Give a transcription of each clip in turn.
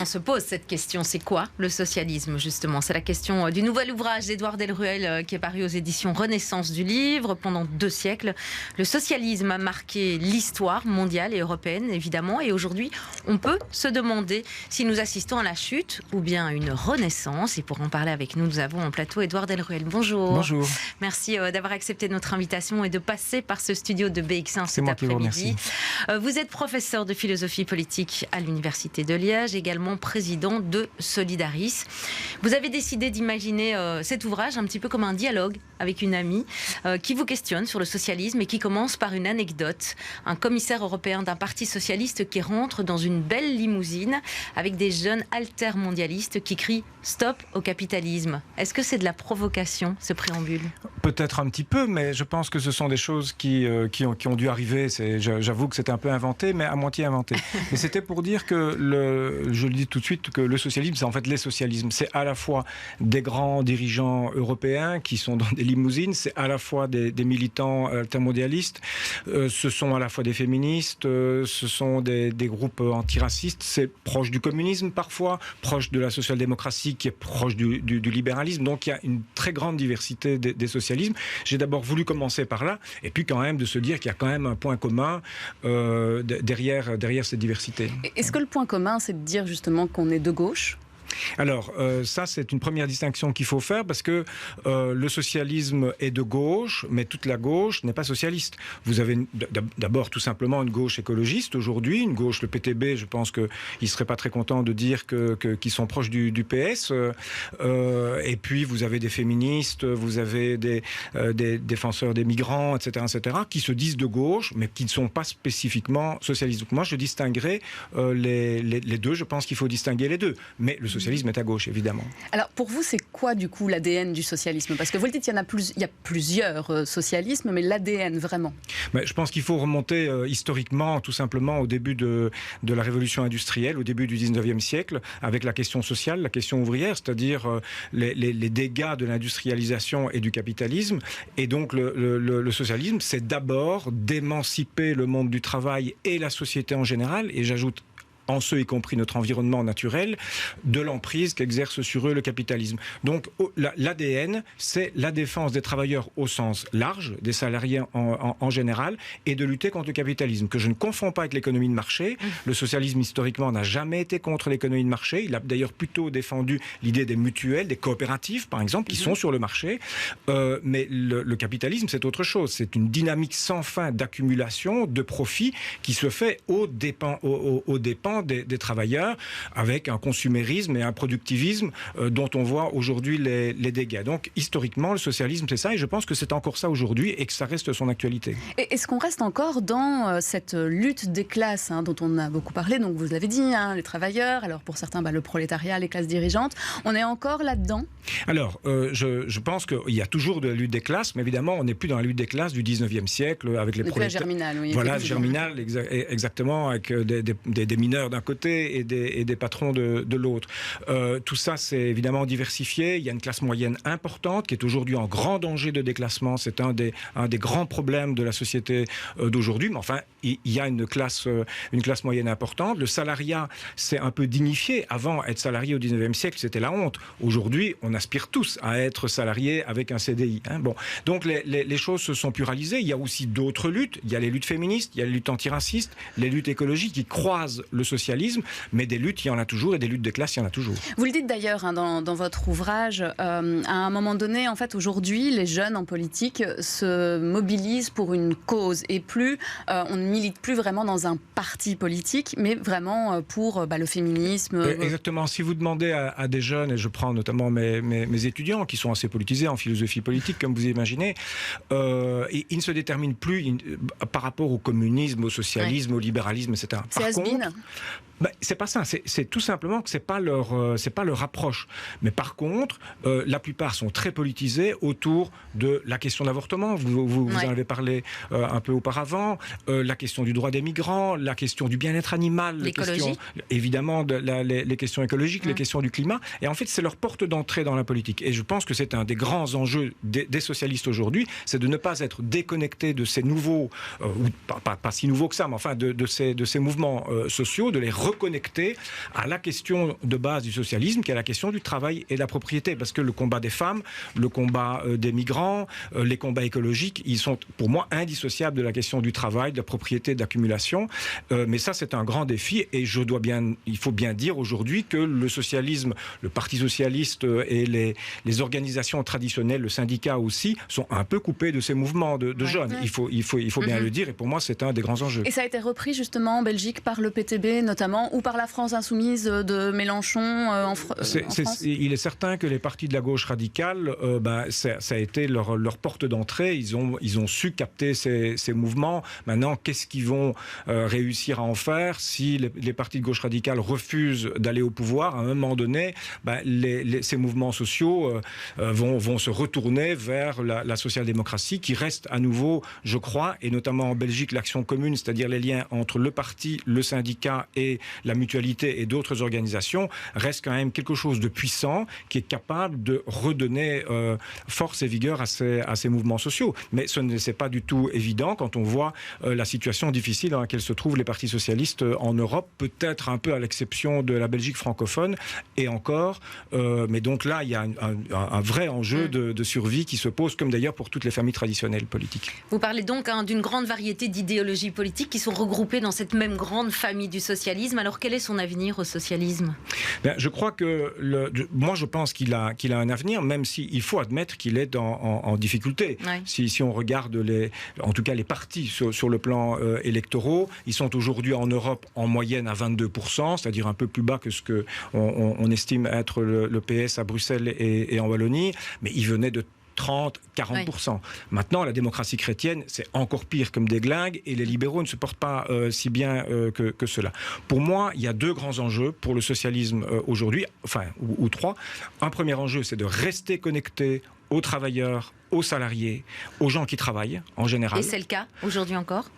On se pose cette question, c'est quoi le socialisme justement? C'est la question du nouvel ouvrage d'Édouard Delruel qui est paru aux éditions Renaissance du Livre. Pendant 2 siècles, le socialisme a marqué l'histoire mondiale et européenne évidemment. Et aujourd'hui, on peut se demander si nous assistons à la chute ou bien à une renaissance. Et pour en parler avec nous, nous avons en plateau Édouard Delruel. Bonjour. Bonjour. Merci d'avoir accepté notre invitation et de passer par ce studio de BX1 cet moi qui vous après-midi. remercie. Vous êtes professeur de philosophie politique à l'Université de Liège, également président de Solidaris. Vous avez décidé d'imaginer cet ouvrage un petit peu comme un dialogue avec une amie qui vous questionne sur le socialisme et qui commence par une anecdote. Un commissaire européen d'un parti socialiste qui rentre dans une belle limousine avec des jeunes altermondialistes qui crient « Stop au capitalisme ». Est-ce que c'est de la provocation, ce préambule? Peut-être un petit peu, mais je pense que ce sont des choses qui ont dû arriver. J'avoue que c'était un peu inventé, mais à moitié inventé. Mais c'était pour dire que, je le dis tout de suite, que le socialisme, c'est en fait les socialismes. C'est à la fois des grands dirigeants européens qui sont dans des limousines, c'est à la fois des militants altermondialistes, ce sont à la fois des féministes, ce sont des groupes antiracistes, c'est proche du communisme parfois, proche de la social-démocratie qui est proche du libéralisme. Donc il y a une très grande diversité des socialismes. J'ai d'abord voulu commencer par là, et puis quand même de se dire qu'il y a quand même un point commun derrière cette diversité. Est-ce que le point commun, c'est de dire justement qu'on est de gauche ? Alors, ça, c'est une première distinction qu'il faut faire parce que le socialisme est de gauche, mais toute la gauche n'est pas socialiste. Vous avez d'abord tout simplement une gauche écologiste aujourd'hui, une gauche, le PTB, je pense qu'ils ne seraient pas très contents de dire qu'ils sont proches du PS. Et puis, vous avez des féministes, vous avez des défenseurs des migrants, etc., qui se disent de gauche, mais qui ne sont pas spécifiquement socialistes. Donc moi, je distinguerais les deux. Je pense qu'il faut distinguer les deux. Mais le socialisme est à gauche, évidemment. Alors, pour vous, c'est quoi, du coup, l'ADN du socialisme? Parce que vous le dites, il y a plusieurs socialismes, mais l'ADN, vraiment? Mais je pense qu'il faut remonter historiquement, tout simplement, au début de la révolution industrielle, au début du 19e siècle, avec la question sociale, la question ouvrière, c'est-à-dire les dégâts de l'industrialisation et du capitalisme. Et donc, le socialisme, c'est d'abord d'émanciper le monde du travail et la société en général, et j'ajoute en ce y compris notre environnement naturel, de l'emprise qu'exerce sur eux le capitalisme. Donc l'ADN, c'est la défense des travailleurs au sens large, des salariés en général, et de lutter contre le capitalisme, que je ne confonds pas avec l'économie de marché. Le socialisme, historiquement, n'a jamais été contre l'économie de marché. Il a d'ailleurs plutôt défendu l'idée des mutuelles, des coopératives, par exemple, qui sont sur le marché. Mais le capitalisme, c'est autre chose. C'est une dynamique sans fin d'accumulation, de profits, qui se fait aux dépens des travailleurs, avec un consumérisme et un productivisme dont on voit aujourd'hui les dégâts. Donc, historiquement, le socialisme, c'est ça, et je pense que c'est encore ça aujourd'hui, et que ça reste son actualité. Et est-ce qu'on reste encore dans cette lutte des classes, dont on a beaucoup parlé, donc vous l'avez dit, les travailleurs, alors pour certains, le prolétariat, les classes dirigeantes, on est encore là-dedans? Alors, je pense qu'il y a toujours de la lutte des classes, mais évidemment, on n'est plus dans la lutte des classes du 19e siècle, avec les prolétaires. Germinal, oui. Voilà, germinal, exactement, avec des mineurs d'un côté et des patrons de l'autre. Tout ça, c'est évidemment diversifié. Il y a une classe moyenne importante qui est aujourd'hui en grand danger de déclassement. C'est un des grands problèmes de la société d'aujourd'hui. Mais enfin, il y a une classe moyenne importante. Le salariat, c'est un peu dignifié. Avant, être salarié au 19e siècle, c'était la honte. Aujourd'hui, on aspire tous à être salarié avec un CDI. Bon. Donc, les choses se sont pluralisées. Il y a aussi d'autres luttes. Il y a les luttes féministes, il y a les luttes antiracistes, les luttes écologiques qui croisent le socialisme, mais des luttes, il y en a toujours, et des luttes de classe, il y en a toujours. Vous le dites d'ailleurs dans votre ouvrage, à un moment donné, en fait, aujourd'hui, les jeunes en politique se mobilisent pour une cause, et on ne milite plus vraiment dans un parti politique, mais vraiment pour le féminisme. Exactement. Si vous demandez à des jeunes, et je prends notamment mes étudiants qui sont assez politisés en philosophie politique, comme vous imaginez, ils ne se déterminent plus par rapport au communisme, au socialisme, au libéralisme, etc. C'est has-been. C'est pas ça, c'est tout simplement que c'est pas leur approche. Mais par contre, la plupart sont très politisés autour de la question de l'avortement. Vous en avez parlé un peu auparavant. La question du droit des migrants, la question du bien-être animal, évidemment les questions écologiques, les questions du climat. Et en fait, c'est leur porte d'entrée dans la politique. Et je pense que c'est un des grands enjeux des socialistes aujourd'hui, c'est de ne pas être déconnecté de ces nouveaux, ou pas si nouveaux que ça, mais enfin de ces mouvements sociaux, de les reconnecter à la question de base du socialisme, qui est la question du travail et de la propriété. Parce que le combat des femmes, le combat des migrants, les combats écologiques, ils sont pour moi indissociables de la question du travail, de la propriété, d'accumulation. Mais ça, c'est un grand défi et il faut bien dire aujourd'hui que le socialisme, le Parti socialiste et les organisations traditionnelles, le syndicat aussi, sont un peu coupés de ces mouvements de jeunes. Il faut bien le dire et pour moi, c'est un des grands enjeux. Et ça a été repris justement en Belgique par le PTB notamment ou par la France insoumise de Mélenchon en France. Il est certain que les partis de la gauche radicale, ça a été leur porte d'entrée. Ils ont su capter ces mouvements. Maintenant, qu'est-ce qu'ils vont réussir à en faire si les partis de gauche radicale refusent d'aller au pouvoir? À un moment donné, ces mouvements sociaux vont se retourner vers la social-démocratie qui reste à nouveau, je crois, et notamment en Belgique, l'action commune, c'est-à-dire les liens entre le parti, le syndicat et la mutualité et d'autres organisations, reste quand même quelque chose de puissant qui est capable de redonner force et vigueur à ces mouvements sociaux. Mais ce n'est pas du tout évident quand on voit la situation difficile dans laquelle se trouvent les partis socialistes en Europe, peut-être un peu à l'exception de la Belgique francophone, et encore. Mais donc là, il y a un vrai enjeu de survie qui se pose, comme d'ailleurs pour toutes les familles traditionnelles politiques. Vous parlez donc d'une grande variété d'idéologies politiques qui sont regroupées dans cette même grande famille du socialisme. Alors quel est son avenir au socialisme? Je crois que moi je pense qu'il a un avenir, même s'il faut admettre qu'il est en difficulté. Ouais. Si on regarde en tout cas les partis sur le plan électoraux, ils sont aujourd'hui en Europe en moyenne à 22%, c'est-à-dire un peu plus bas que ce qu'on estime être le PS à Bruxelles et en Wallonie, mais ils venaient de 30-40%. Oui. Maintenant, la démocratie chrétienne, c'est encore pire comme déglingue et les libéraux ne se portent pas si bien que cela. Pour moi, il y a deux grands enjeux pour le socialisme aujourd'hui, ou trois. Un premier enjeu, c'est de rester connecté aux travailleurs, aux salariés, aux gens qui travaillent en général. Et c'est le cas aujourd'hui encore?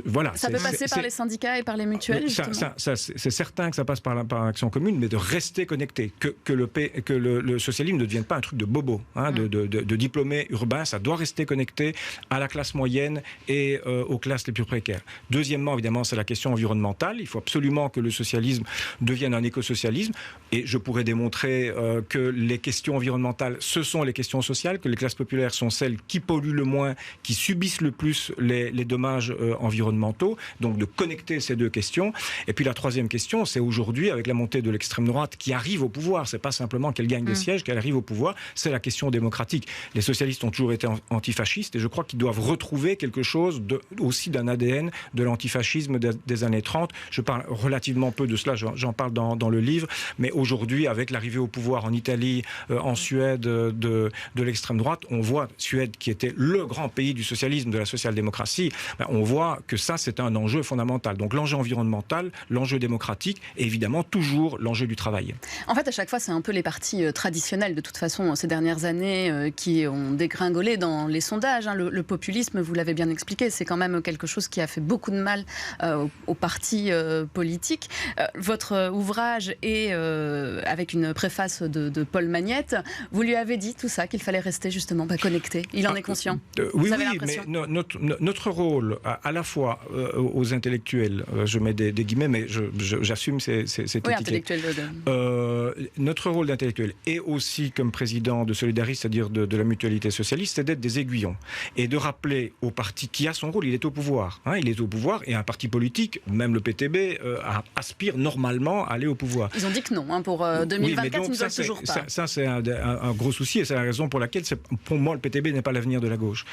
Voilà. Ça peut passer par les syndicats et par les mutuelles, justement. C'est certain que ça passe par l'action commune, mais de rester connecté, que le socialisme ne devienne pas un truc de bobo, de diplômés urbains. Ça doit rester connecté à la classe moyenne et aux classes les plus précaires. Deuxièmement, évidemment, c'est la question environnementale. Il faut absolument que le socialisme devienne un écosocialisme. Et je pourrais démontrer que les questions environnementales, ce sont les questions sociales, que les classes populaires sont celles qui polluent le moins, qui subissent le plus les dommages environnementaux, donc de connecter ces deux questions. Et puis la troisième question, c'est aujourd'hui, avec la montée de l'extrême droite qui arrive au pouvoir, c'est pas simplement qu'elle gagne des sièges, qu'elle arrive au pouvoir, c'est la question démocratique. Les socialistes ont toujours été antifascistes et je crois qu'ils doivent retrouver quelque chose aussi d'un ADN de l'antifascisme des années 30. Je parle relativement peu de cela, j'en parle dans le livre, mais aujourd'hui, avec l'arrivée au pouvoir en Italie, en Suède, de l'extrême droite, on voit Suède, qui était le grand pays du socialisme, de la social-démocratie, on voit que ça, c'est un enjeu fondamental. Donc l'enjeu environnemental, l'enjeu démocratique et évidemment toujours l'enjeu du travail. En fait, à chaque fois, c'est un peu les partis traditionnels, de toute façon, ces dernières années, qui ont dégringolé dans les sondages. Le populisme, vous l'avez bien expliqué, c'est quand même quelque chose qui a fait beaucoup de mal aux partis politiques. Votre ouvrage est avec une préface de Paul Magnette. Vous lui avez dit tout ça, qu'il fallait rester justement connecté. Il en est conscient. Oui, mais notre rôle, à la fois aux intellectuels, je mets des guillemets, mais j'assume cette étiquette. Notre rôle d'intellectuel et aussi comme président de Solidaris, c'est-à-dire de la mutualité socialiste, c'est d'être des aiguillons et de rappeler au parti qui a son rôle, il est au pouvoir. Il est au pouvoir et un parti politique, même le PTB, aspire normalement à aller au pouvoir. Ils ont dit que non, pour 2024, ils ne veulent toujours pas. Ça, c'est un gros souci et c'est la raison pour laquelle, pour moi, le PTB n'est pas l'avenir de la gauche.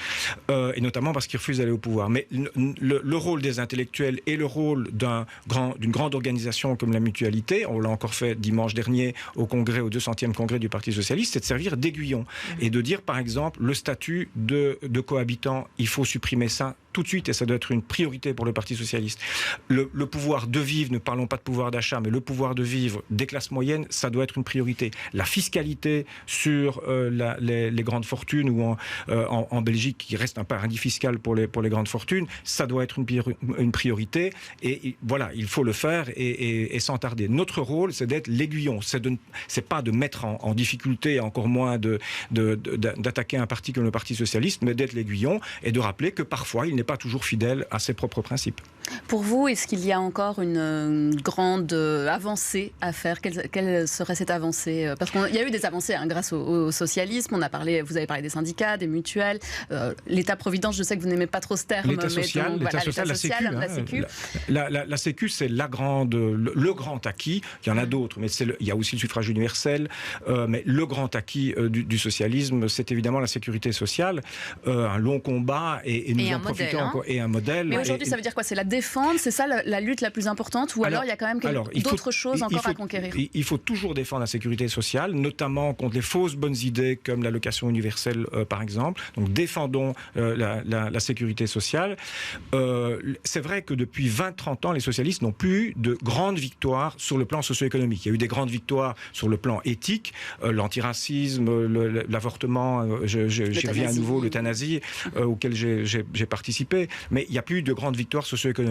Et notamment parce qu'il refuse d'aller au pouvoir. Mais le rôle des intellectuels et le rôle d'une grande organisation comme la mutualité, on l'a encore fait dimanche dernier au 200e congrès du Parti socialiste, c'est de servir d'aiguillon. Et de dire, par exemple, le statut de cohabitant, il faut supprimer ça tout de suite et ça doit être une priorité pour le Parti socialiste. Le pouvoir de vivre, ne parlons pas de pouvoir d'achat, mais le pouvoir de vivre des classes moyennes, ça doit être une priorité. La fiscalité sur les grandes fortunes ou en Belgique, qui reste un paradis fiscal pour les grandes fortunes, ça doit être une priorité et voilà, il faut le faire et sans tarder. Notre rôle, c'est d'être l'aiguillon, c'est pas de mettre en difficulté, encore moins d'attaquer un parti comme le Parti socialiste, mais d'être l'aiguillon et de rappeler que parfois il n'est pas toujours fidèle à ses propres principes. Pour vous, est-ce qu'il y a encore une grande avancée à faire? Quelle serait cette avancée? Parce qu'il y a eu des avancées grâce au socialisme. Vous avez parlé des syndicats, des mutuelles, l'État-providence. Je sais que vous n'aimez pas trop ce terme. L'État social, la Sécu. La Sécu, c'est le grand acquis. Il y en a d'autres, mais il y a aussi le suffrage universel. Mais le grand acquis du socialisme, c'est évidemment la sécurité sociale. Un long combat et nous en profitons encore. Et un modèle. Mais aujourd'hui, ça veut dire quoi? C'est la défendre, c'est ça la lutte la plus importante, ou alors il y a quand même d'autres choses encore à conquérir? Il faut toujours défendre la sécurité sociale, notamment contre les fausses bonnes idées comme l'allocation universelle par exemple. Donc défendons la sécurité sociale. C'est vrai que depuis 20-30 ans, les socialistes n'ont plus eu de grandes victoires sur le plan socio-économique. Il y a eu des grandes victoires sur le plan éthique, l'antiracisme, l'avortement, j'y reviens à nouveau, l'euthanasie, auquel j'ai participé, mais il n'y a plus eu de grandes victoires socio-économiques.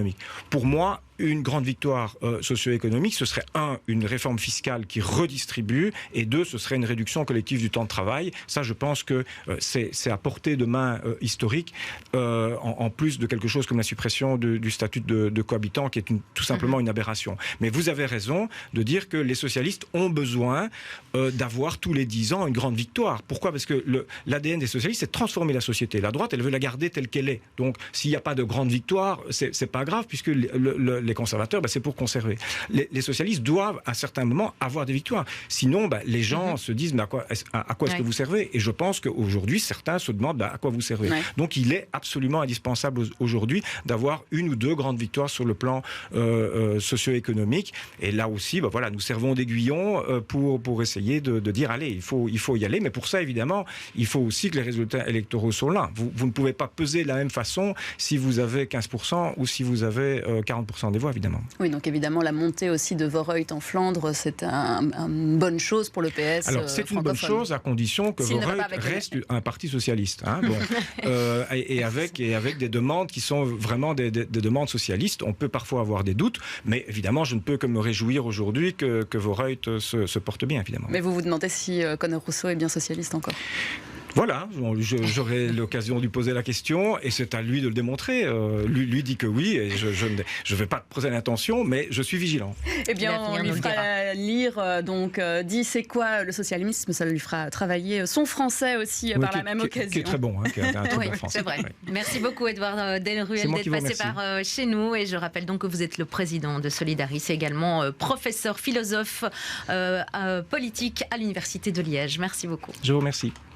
Pour moi, une grande victoire socio-économique, ce serait une réforme fiscale qui redistribue, et deux, ce serait une réduction collective du temps de travail. Ça, je pense que c'est à portée de main historique, en plus de quelque chose comme la suppression du statut de cohabitant, qui est tout simplement une aberration. Mais vous avez raison de dire que les socialistes ont besoin d'avoir tous les 10 ans une grande victoire. Pourquoi? Parce que l'ADN des socialistes, c'est de transformer la société. La droite, elle veut la garder telle qu'elle est. Donc, s'il n'y a pas de grande victoire, c'est pas grave, puisque les conservateurs, c'est pour conserver. Les socialistes doivent, à certains moments, avoir des victoires. Sinon, les gens se disent, mais à quoi est-ce que vous servez? Et je pense qu'aujourd'hui, certains se demandent à quoi vous servez. Ouais. Donc, il est absolument indispensable aujourd'hui d'avoir une ou deux grandes victoires sur le plan socio-économique. Et là aussi, nous servons d'aiguillon pour essayer de dire, allez, il faut y aller. Mais pour ça, évidemment, il faut aussi que les résultats électoraux soient là. Vous ne pouvez pas peser de la même façon si vous avez 15% ou si vous avez 40% des voix, évidemment. Oui, donc évidemment, la montée aussi de Voorhout en Flandre, c'est une bonne chose pour le PS. Alors, c'est une bonne chose à condition que Voorhout reste un parti socialiste. Et avec des demandes qui sont vraiment des demandes socialistes. On peut parfois avoir des doutes, mais évidemment, je ne peux que me réjouir aujourd'hui que Voorhout se porte bien, évidemment. Mais vous vous demandez si Conor Rousseau est bien socialiste encore? Voilà, j'aurai l'occasion de lui poser la question et c'est à lui de le démontrer. Lui dit que oui et je ne vais pas poser l'intention, mais je suis vigilant. Eh bien, on lui fera lire, dit c'est quoi le socialisme, ça lui fera travailler son français aussi par la même occasion. Qui est très bon, qui a un très bon français. C'est vrai. Ouais. Merci beaucoup Édouard Delruel d'être passé par chez nous et je rappelle donc que vous êtes le président de Solidaris et également professeur philosophe politique à l'Université de Liège. Merci beaucoup. Je vous remercie.